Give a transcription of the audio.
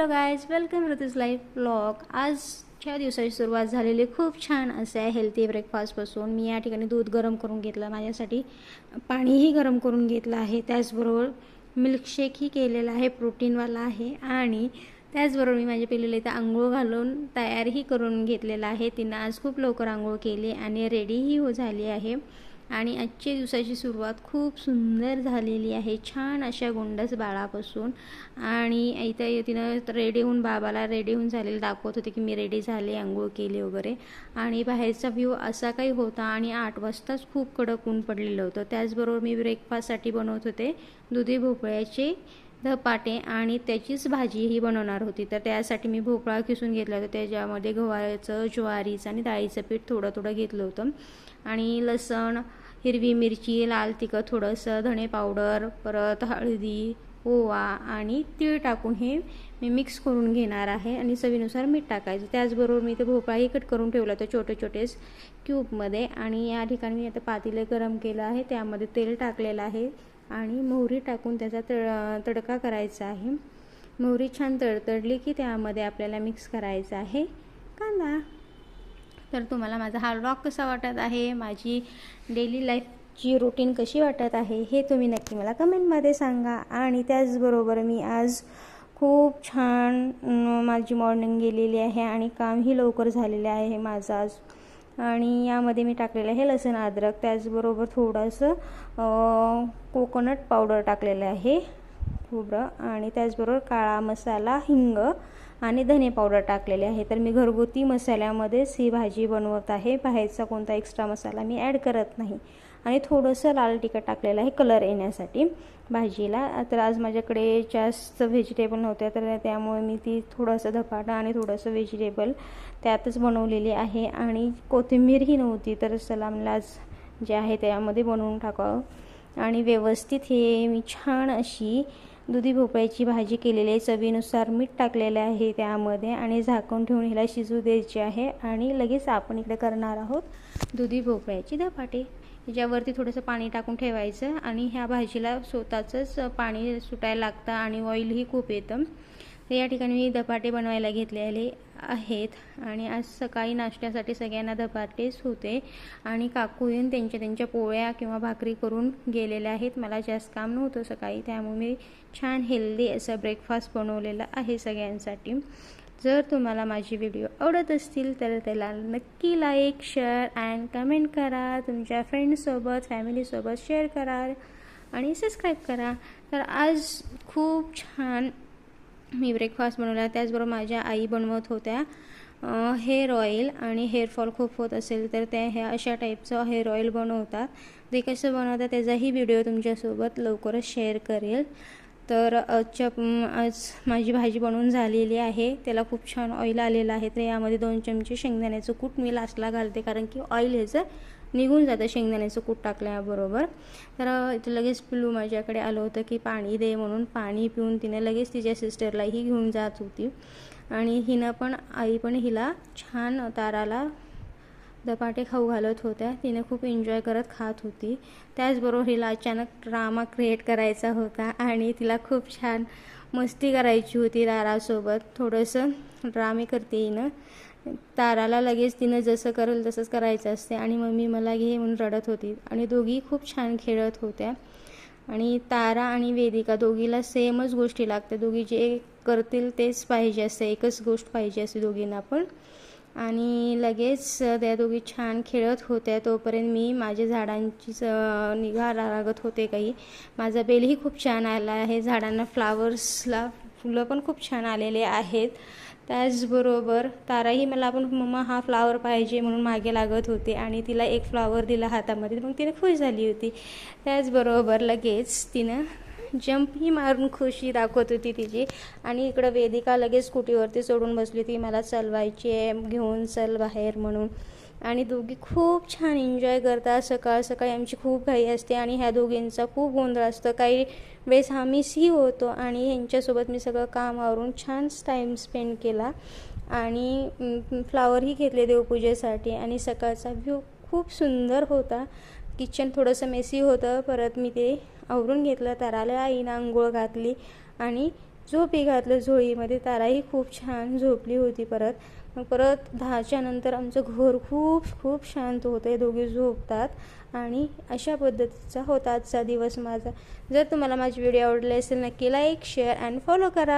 Hello guys, welcome to this life blog. आजच्या दिवसाची सुरुवात झालेली खूप छान असे आहे हेल्थी ब्रेकफास्टपासून। मी या ठिकाणी दूध गरम करून घेतलं, माझ्यासाठी पाणीही गरम करून घेतलं आहे, त्याचबरोबर मिल्कशेकही केलेला आहे, प्रोटीनवाला आहे। आणि त्याचबरोबर मी माझ्या पिल्लूला इथं आंघोळ घालून तयारही करून घेतलेला आहे। तिनं आज खूप लवकर आंघोळ केली आणि रेडीही झाली आहे। आणि आजच्या दिवसाची सुरुवात खूप सुंदर झालेली आहे, छान अशा गोंडस बाळापासून। आणि इथं तिनं रेडी होऊन बाबाला रेडी होऊन झालेलं दाखवत होते की मी रेडी झाले, आंघोळ केली वगैरे। आणि बाहेरचा व्ह्यू असा काही होता आणि 8 वाजताच खूप कडक ऊन पडलेलं होतं। त्याचबरोबर मी ब्रेकफास्टसाठी बनवत होते दुधी भोपळ्याचे धपाटे आणि त्याचीच भाजीही बनवणार होती। तर त्यासाठी मी भोपळा किसून घेतला होता, त्याच्यामध्ये गव्हाचं, ज्वारीचं आणि डाळीचं पीठ थोडं थोडं घेतलं होतं। आणि लसण, हिरवी मिरची, लाल तिखट थोडंसं, धणे पावडर, परत हळदी, ओवा आणि तीळ टाकून हे मी मिक्स करून घेणार आहे। आणि चवीनुसार मीठ टाकायचं। त्याचबरोबर मी इथे भोपळाही कट करून ठेवला होता छोटे छोटे क्यूबमध्ये। आणि या ठिकाणी मी आता पातेलं गरम केलं आहे, त्यामध्ये तेल टाकलेलं आहे आणि मोहरी टाकून त्याचा तडका करायचा आहे। मोहरी छान तडतडली की त्यामध्ये आपल्याला मिक्स करायचा आहे कांदा। तर तुम्हाला माझा हा व्लॉग कसा वाटत आहे, माझी डेली लाईफची रूटीन कशी वाटत आहे, हे तुम्ही नक्की मला कमेंटमध्ये सांगा। आणि त्याचबरोबर मी आज खूप छान माझी मॉर्निंग गेलेली आहे आणि कामही लवकर झालेले आहे माझं आज। आणि यामध्ये मी टाकलेलं आहे लसूण, अद्रक, त्याचबरोबर थोडंसं कोकोनट पावडर टाकलेलं आहे, खोबरं, आणि त्याचबरोबर काळा मसाला, हिंग आणि धने पावडर टाकलेले आहे। तर मी घरगुती मसाल्यामध्येच ही भाजी बनवत आहे, बाहेरचा कोणता एक्स्ट्रा मसाला मी ॲड करत नाही। आणि थोडंसं लाल तिखट टाकलेलं आहे कलर येण्यासाठी भाजीला। तर आज माझ्याकडे जास्त व्हेजिटेबल नव्हत्या, तर त्यामुळे मी ती थोडंसं धपाटा आणि थोडंसं व्हेजिटेबल त्यातच बनवलेली आहे। आणि कोथिंबीरही नव्हती, तर चला मला आज जे आहे त्यामध्ये बनवून टाकावं। आणि व्यवस्थित हे मी छान अशी दुधी भोपळ्याची भाजी केलेली आहे, चवीनुसार मीठ टाकलेलं आहे त्यामध्ये, आणि झाकून ठेवून हिला शिजू द्यायची आहे। आणि लगेच आपण इकडे करणार आहोत दुधी भोपळ्याची धपाटे। याच्यावरती थोडंसं पाणी टाकून ठेवायचं आणि ह्या भाजीला स्वतःचंच पाणी सुटायला लागतं आणि ऑइलही खूप येतं। तर या ठिकाणी मी धपाटे बनवायला घेतलेले आहेत। आणि आज सकाळी नाश्त्यासाठी सगळ्यांना धपाटेच होते आणि काकू येऊन त्यांच्या पोळ्या किंवा भाकरी करून गेलेल्या आहेत। मला जास्त काम नव्हतं सकाळी, त्यामुळे मी छान हेल्दी असं ब्रेकफास्ट बनवलेला आहे सगळ्यांसाठी। जर तुम्हाला माझी व्हिडिओ आवडत असतील तर त्याला नक्की लाईक, शेअर अँड कमेंट करा, तुमच्या फ्रेंड्ससोबत, फॅमिलीसोबत शेअर करा आणि सबस्क्राईब करा। तर आज खूप छान मी ब्रेकफास्ट बनवला। त्याचबरोबर माझ्या आई बनवत होत्या हेअर ऑइल, आणि हेअरफॉल खूप होत असेल तर त्या ह्या अशा टाईपचं हेअर ऑइल बनवतात। ते कसं बनवतात त्याचाही व्हिडिओ तुमच्यासोबत लवकरच शेअर करेल। तर आज माझी भाजी बनवून झालेली आहे, त्याला खूप छान ऑइल आलेलं आहे। तर यामध्ये 2 चमचे शेंगदाण्याचं कूट मी लास्टला घालते, कारण की ऑइल ह्याचं निघून जातं शेंगदाण्याचं कूट टाकल्याबरोबर। तर इथं लगेच पिल्लू माझ्याकडे आलं होतं की पाणी दे म्हणून, पाणी पिऊन तिने लगेच तिच्या सिस्टरलाही घेऊन जात होती। आणि आई पण हिला छान ताराला धपाटे खाऊ घालत होत्या, तिने खूप एन्जॉय करत खात होती। त्याचबरोबर हिला अचानक ड्रामा क्रिएट करायचा होता आणि तिला खूप छान मस्ती करायची होती तारासोबत। थोडंसं ड्रामे करते हिनं, ताराला लगेच तिनं जसं करेल तसंच करायचं असते। आणि मम्मी मला घे म्हणून रडत होती आणि दोघी खूप छान खेळत होत्या। आणि तारा आणि वेदिका दोघीला सेमच गोष्टी लागतात, दोघी जे करतील तेच पाहिजे असते, एकच गोष्ट पाहिजे असते दोघींना पण। आणि लगेच त्या दोघी छान खेळत होत्या, तोपर्यंत मी माझ्या झाडांची निगा राखत होते काही। माझा बेलही खूप छान आला आहे, झाडांना फ्लावर्सला फुलं पण खूप छान आलेले आहेत। त्याचबरोबर ताराही मला पण मम्मा हा फ्लावर पाहिजे म्हणून मागे लागत होते आणि तिला एक फ्लावर दिला हातामध्ये, मग तिने खुश झाली होती। त्याचबरोबर लगेच तिनं जंपही मारून खुशी दाखवत होती तिची। आणि इकडं वेदिका लगेच स्कूटीवरती चढून बसली होती, मला चालवायची आहे, घेऊन चल बाहेर म्हणून। आणि दोघी खूप छान एन्जॉय करतात। सकाळ सकाळी आमची खूप घाई असते आणि ह्या दोघींचा खूप गोंधळ असतं, काही वेळेस हा मिसही होतो। आणि ह्यांच्यासोबत मी सगळं काम आवरून छान टाईम स्पेंड केला आणि फ्लावरही घेतले देवपूजेसाठी। आणि सकाळचा व्ह्यू खूप सुंदर होता। किचन थोडंसं मेसी होतं, परत मी ते आवरून घेतलं, ताराला आईनं आंघोळ घातली आणि झोपी घातलं झोळीमध्ये. ताराही खूप छान झोपली होती. मग परत 10च्या नंतर आमचं घर खूप खूप शांत होतं. हे दोघे झोपतात आणि अशा पद्धतीचा होता आजचा दिवस माझा. जर तुम्हाला माझी व्हिडिओ आवडले असेल नक्की लाईक, शेअर अँड फॉलो करा.